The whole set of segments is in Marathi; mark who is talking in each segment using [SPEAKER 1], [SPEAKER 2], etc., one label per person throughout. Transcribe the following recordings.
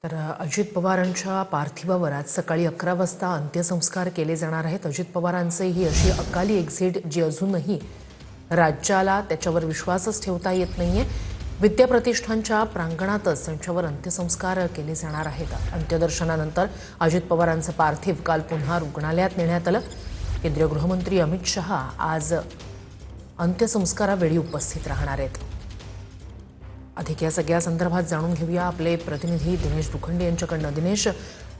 [SPEAKER 1] तर अजित पवारांच्या पार्थिवावर आज सकाळी 11 वाजता अंत्यसंस्कार केले जाणार आहेत। अजित पवारांचे ही अशी अकाली एक्झिट जी अजूनही राज्याला त्याच्यावर विश्वासच ठेवता येत नाहीये। विद्या प्रतिष्ठानच्या प्रांगणातच त्यांच्यावर अंत्यसंस्कार केले जाणार आहेत। अंत्यदर्शनानंतर अजित पवारांचं पार्थिव काल पुन्हा रुग्णालयात नेण्यात आलं। केंद्रीय गृहमंत्री अमित शहा आज अंत्यसंस्कारावेळी उपस्थित राहणार आहेत। अधिक या सगळ्या संदर्भात जाणून घेऊया आपले प्रतिनिधी दिनेश दुखंडे यांच्याकडनं। दिनेश,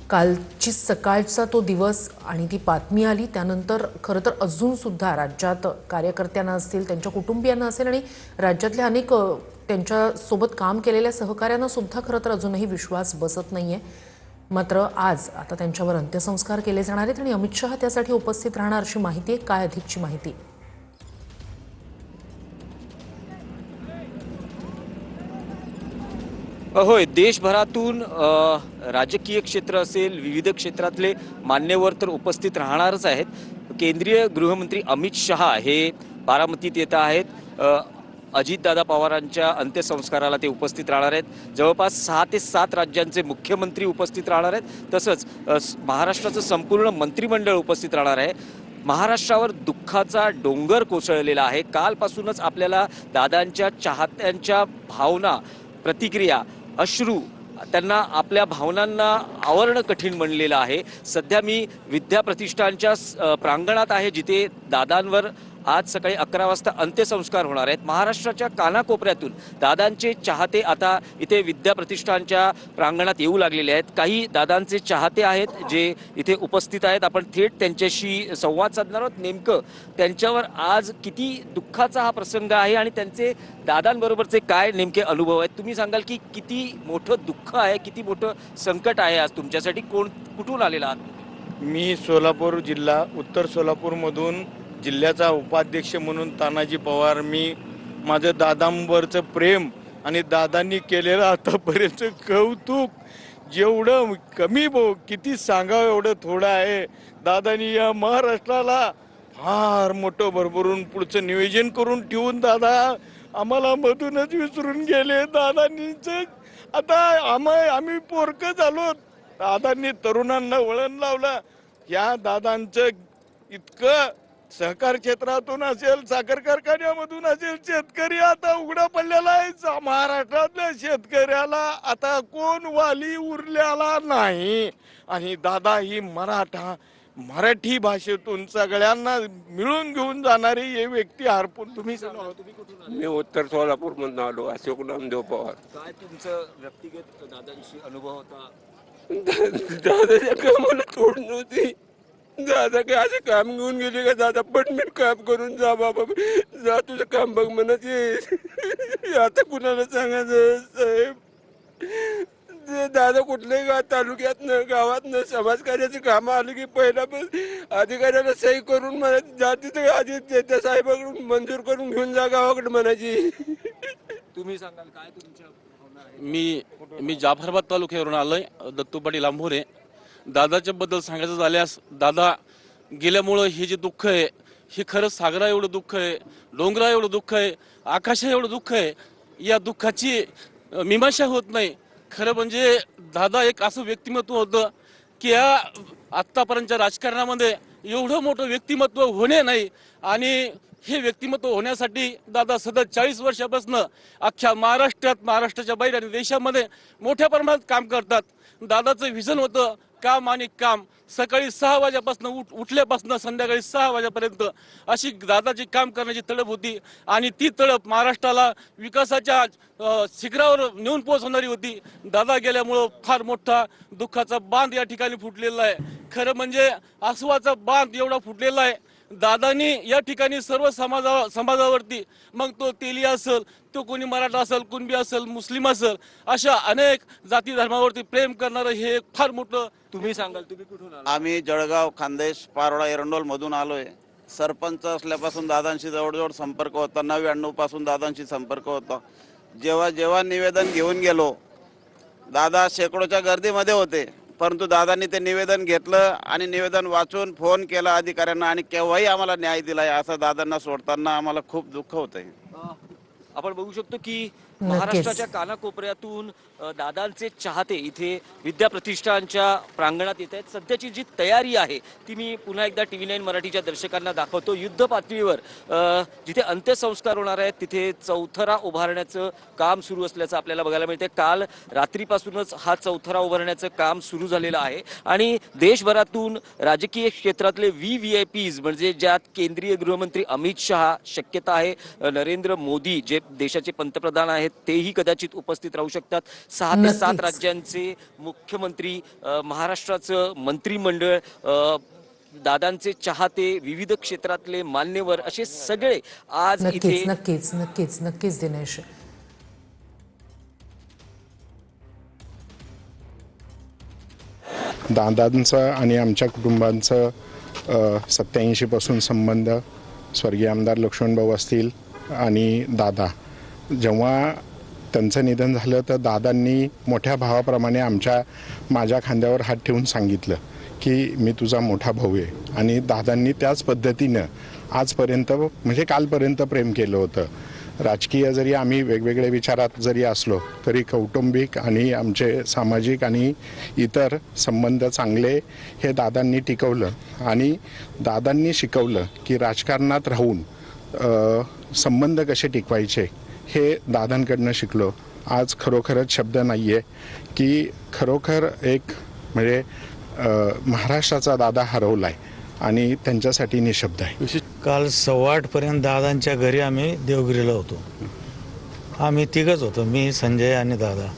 [SPEAKER 1] कालची सकाळचा तो दिवस आणि ती बातमी आली त्यानंतर खरं तर अजून सुद्धा राज्यात कार्यकर्त्यांना असतील, त्यांच्या कुटुंबियांना असेल आणि राज्यातल्या अनेक त्यांच्यासोबत काम केलेल्या सहकाऱ्यांना सुद्धा खरं तर अजूनही विश्वास बसत नाहीये। मात्र आज आता त्यांच्यावर अंत्यसंस्कार केले जाणार आहेत आणि अमित शहा त्यासाठी उपस्थित राहणार अशी माहिती आहे। काय अधिकची माहिती?
[SPEAKER 2] होय, देशभरातून राजकीय क्षेत्र असेल, विविध क्षेत्रातले मान्यवर तर उपस्थित राहणारच आहेत। केंद्रीय गृहमंत्री अमित शहा हे बारामतीत येत आहेत। अजितदादा पवारांच्या अंत्यसंस्काराला ते उपस्थित राहणार आहेत। जवळपास 6 ते 7 राज्यांचे मुख्यमंत्री उपस्थित राहणार आहेत। तसंच महाराष्ट्राचं संपूर्ण मंत्रिमंडळ उपस्थित राहणार आहे। महाराष्ट्रावर दुःखाचा डोंगर कोसळलेला आहे। कालपासूनच आपल्याला दादांच्या चाहत्यांच्या भावना, प्रतिक्रिया, अश्रू, त्यांना आपल्या भावनांना आवरणं कठीण बनलेलं आहे। सध्या मी विद्या प्रतिष्ठानच्या प्रांगणात आहे, जिथे दादांवर आज सकाळी 11 वाजता अंत्यसंस्कार होणार आहेत। महाराष्ट्राच्या कानाकोपऱ्यातून दादांचे चाहते आता इथे विद्या प्रतिष्ठानच्या प्रांगणात येऊ लागलेले आहेत। काही दादांचे चाहते आहेत जे इथे उपस्थित आहेत। आपण थेट त्यांच्याशी संवाद साधणार आहोत। नेमकं त्यांच्यावर आज किती दुःखाचा हा प्रसंग आहे आणि त्यांचे दादांबरोबरचे काय नेमके अनुभव आहेत, तुम्ही सांगाल की किती मोठं दुःख आहे, किती मोठं संकट आहे आज तुमच्यासाठी? कुठून आलेला आहात?
[SPEAKER 3] मी सोलापूर जिल्हा, उत्तर सोलापूरमधून जिल्ह्याचा उपाध्यक्ष म्हणून तानाजी पवार। माझं दादांवरचं प्रेम आणि दादांनी केलेलं आतापर्यंत कौतुक जेवढं कमी किती सांगावं एवढं थोडं आहे। दादांनी या महाराष्ट्राला फार मोठं भरभरून पुढचं नियोजन करून ठेवून दादा आम्हाला मधूनच विसरून गेले। दादांनीच आता आम्ही पोरकं झालो। दादांनी तरुणांना वळण लावलं। या दादांचं इतकं सहकार क्षेत्रातून असेल, साखर कारखान्यामधून असेल, शेतकरी आता उघडा पडलेला आहे। महाराष्ट्रातल्या शेतकऱ्याला आता कोण वाली उरलेला नाही आणि दादा ही मराठी भाषेतून सगळ्यांना मिळून घेऊन जाणारी हे व्यक्ती हरपून।
[SPEAKER 2] तुम्ही कुठून?
[SPEAKER 4] मी उत्तर सोलापूर मधून आलो, अशोक नामदेव पवार।
[SPEAKER 2] काय तुमचं व्यक्तिगत दादांशी अनुभव होता?
[SPEAKER 4] दादाच्या कामाला तोड नव्हती। दादा काय असं काम घेऊन गेले का, दादा पटमीट काम करून जा बाबा, जा तुझं काम बघ म्हणायचे। आता कुणाला सांगायचं साहेब? दादा कुठल्याही तालुक्यातनं गावातनं समाजकार्याची कामं आली की पहिला अधिकाऱ्याला सही करून म्हणायची, जा तिथं आधी त्या साहेबाकडून मंजूर करून घेऊन जा गावाकडे म्हणायची।
[SPEAKER 2] तुम्ही सांगाल काय तुमच्या भावना आहेत?
[SPEAKER 5] मी जाफराबाद तालुक्यावरून आलोय, दत्तू पाटील आंभोरे। दादाच्या बद्दल सांगायचं झाल्यास, दादा गेल्यामुळं हे जे दुःख आहे हे खरंच सागरा एवढं दुःख आहे, डोंगरा एवढं दुःख आहे, आकाशा एवढं दुःख आहे। या दुःखाची मीमांसा होत नाही। खरं म्हणजे दादा एक असं व्यक्तिमत्व होतं की या आत्तापर्यंतच्या राजकारणामध्ये एवढं मोठं व्यक्तिमत्व होणे नाही आणि हे व्यक्तिमत्व होण्यासाठी दादा सतत 40 वर्षापासून अख्ख्या महाराष्ट्राच्या बाहेर आणि देशामध्ये मोठ्या प्रमाणात काम करतात। दादाचं व्हिजन होतं काम आणि काम। सकाळी 6 वाजेपासून उठल्यापासून संध्याकाळी 6 वाजेपर्यंत अशी दादाची काम करण्याची तळप होती आणि ती तळप महाराष्ट्राला विकासाच्या शिखरावर नेऊन पोहोचवणारी होती। दादा गेल्यामुळं फार मोठा दुःखाचा बांध या ठिकाणी फुटलेला आहे। खरं म्हणजे आसवाचा बांध एवढा फुटलेला आहे। दादांनी या ठिकाणी सर्व समाजावरती, मग तो तेली असेल, तो कोणी मराठा असेल, कुणबी असेल, मुस्लिम असेल, अशा अनेक जाती धर्मावरती प्रेम करणारं हे फार मोठं।
[SPEAKER 2] तुम्ही सांगाल, तुम्ही कुठून आला?
[SPEAKER 6] आम्ही जळगाव, खानदेश, पारोळा, एरंडोल मधून आलोय। सरपंच असल्यापासून दादांशी जवळजवळ संपर्क होता। 99 पासून दादांशी संपर्क होता। जेव्हा निवेदन घेऊन गेलो, दादा शेकडोच्या गर्दीमध्ये होते, परंतु दादांनी ते निवेदन घेतलं आणि निवेदन वाचून फोन केला अधिकाऱ्यांना आणि केव्हाही आम्हाला न्याय दिलाय। असं दादांना सोडताना आम्हाला खूप दुःख होतंय।
[SPEAKER 2] आपण बघू शकतो की महाराष्ट्राच्या कानाकोपऱ्यातून दादांचे चाहते इथे विद्याप्रतिष्ठानच्या प्रांगणात येत आहेत. सध्याची जी तयारी आहे ती मी पुन्हा एकदा TV9 मराठीच्या दर्शकांना दाखवतो. युद्ध पातळीवर जिथे अंत्यसंस्कार होणार आहेत तिथे चौथरा उभारण्याचं काम सुरू असल्याचं आपल्याला बघायला मिळते. काल रात्रीपासूनच हा चौथरा उभारण्याचं काम सुरू झालेलं आहे आणि देशभरातून राजकीय क्षेत्रातले VVIPs म्हणजे ज्यात केंद्रीय गृहमंत्री अमित शहा, शक्यता आहे नरेंद्र मोदी जे देशाचे पंतप्रधान आहेत तेही कदाचित उपस्थित राहू शकतात. 6 ते 7
[SPEAKER 1] नक्कीच.
[SPEAKER 2] राज्यांचे मुख्यमंत्री, महाराष्ट्राचं मंत्रिमंडळ, दादांचे चाहते, विविध क्षेत्रातले मान्यवर असे सगळे आज इथे
[SPEAKER 1] नक्कीच दिनेश.
[SPEAKER 7] दादांचं आणि आमच्या कुटुंबांचं 87 पासून संबंध. स्वर्गीय आमदार लक्ष्मणभाऊ असतील आणि दादा, जेव्हा त्यांचं निधन झालं तर दादांनी मोठ्या भावाप्रमाणे माझ्या खांद्यावर हात ठेवून सांगितलं की मी तुझा मोठा भाऊ आहे. आणि दादांनी त्याच पद्धतीनं आजपर्यंत म्हणजे कालपर्यंत प्रेम केलं होतं. राजकीय जरी आम्ही वेगवेगळ्या विचारात जरी असलो तरी कौटुंबिक आणि आमचे सामाजिक आणि इतर संबंध चांगले हे दादांनी टिकवलं. आणि दादांनी शिकवलं की राजकारणात राहून संबंध कसे टिकवायचे हे दादांकडनं शिकलो. आज खरोखरच शब्द नाही आहे की खरोखर एक म्हणजे महाराष्ट्राचा दादा हरवला आहे आणि त्यांच्यासाठी निशब्द आहे.
[SPEAKER 8] काल 8:15 दादांच्या घरी आम्ही देवगिरीला होतो. आम्ही तिघच होतो, मी, संजय आणि दादा.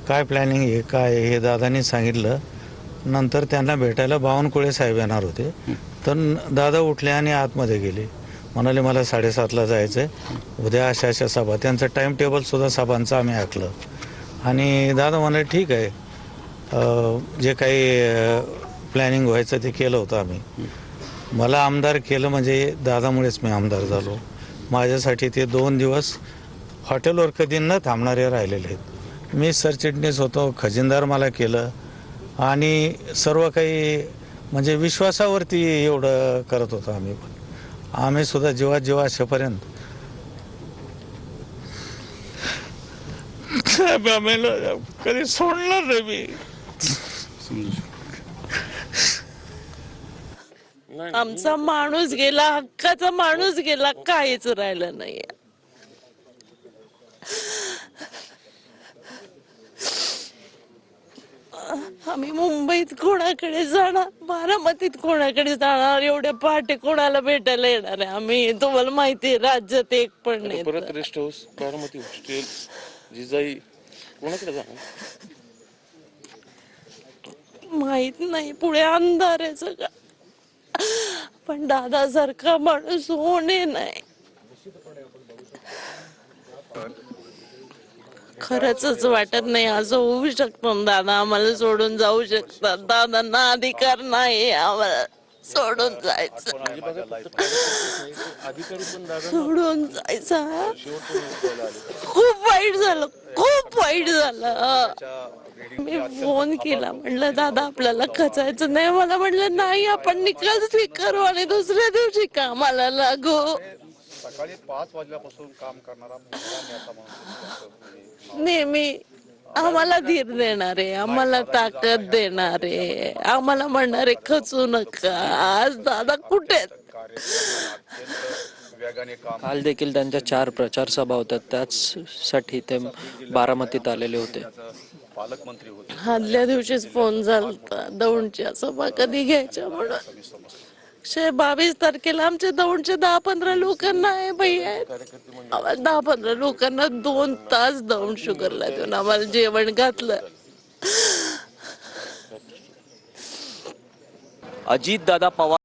[SPEAKER 8] काय प्लॅनिंग आहे काय हे दादांनी सांगितलं. नंतर त्यांना भेटायला बावनकुळे साहेब येणार होते तर दादा उठले आणि आतमध्ये गेले. म्हणाले मला 7:30ला जायचं आहे, उद्या अशा सभा. त्यांचं टाईम टेबलसुद्धा सभांचं आम्ही ऐकलं आणि दादा म्हणाले ठीक आहे, जे काही प्लॅनिंग व्हायचं ते केलं होतं आम्ही. मला आमदार केलं म्हणजे दादामुळेच मी आमदार झालो. माझ्यासाठी ते 2 दिवस हॉटेलवर कधी न थांबणारे राहिलेले आहेत. मी सरचिटणीस होतो, खजिनदार मला केलं आणि सर्व काही म्हणजे विश्वासावरती एवढं करत होतो आम्ही. पण आम्ही सुद्धा जेव्हा अशापर्यंत कधी सोडणार नाही मी.
[SPEAKER 9] आमचा माणूस गेला, हक्काचा माणूस गेला, काहीच राहिलं नाही. आम्ही मुंबईत कोणाकडे जाणार, बारामतीत कोणाकडे जाणार, एवढ्या पहाटे कोणाला भेटायला येणार आहे आम्ही. तुम्हाला माहितीये राज्यात एक पण नाही.
[SPEAKER 5] परत rest house, Baramati hostel, Jijai कोणाकडे जाणार
[SPEAKER 9] माहित नाही, पुढे अंधार आहे सगळं. पण दादा सारखा माणूस होणे नाही. खरंच वाटत नाही असं होऊ शकतं. दादा आम्हाला सोडून जाऊ शकतात. दादांना अधिकार नाही आम्हाला सोडून जायचं, सोडून जायचं. खूप वाईट झालं, खूप वाईट झालं. मी फोन केला, म्हणलं दादा आपल्याला खचायचं नाही. मला म्हणलं नाही, आपण निकाल स्वीकारू आणि दुसऱ्या दिवशी कामाला लागू.
[SPEAKER 10] सकाळी 5 वाजल्यापासून काम करणारा
[SPEAKER 9] नेहमी आम्हाला धीर देणारे, आम्हाला ताकद देणारे, आम्हाला म्हणणारे खचू नका. आज दादा कुठे आहेत?
[SPEAKER 11] काल देखील त्यांच्या 4 प्रचार सभा होत्या, त्याचसाठी ते बारामतीत आलेले होते.
[SPEAKER 10] पालकमंत्री होते.
[SPEAKER 9] आदल्या दिवशीच फोन झाला दौंडच्या सभा कधी घ्यायच्या म्हणून. 22 तारखेला आमच्या दौंडच्या 10-15 लोकांना आहे भैया, 10-15 लोकांना 2 तास दौंड शुगरला देऊन आम्हाला जेवण घातलं.
[SPEAKER 2] अजितदादा पवार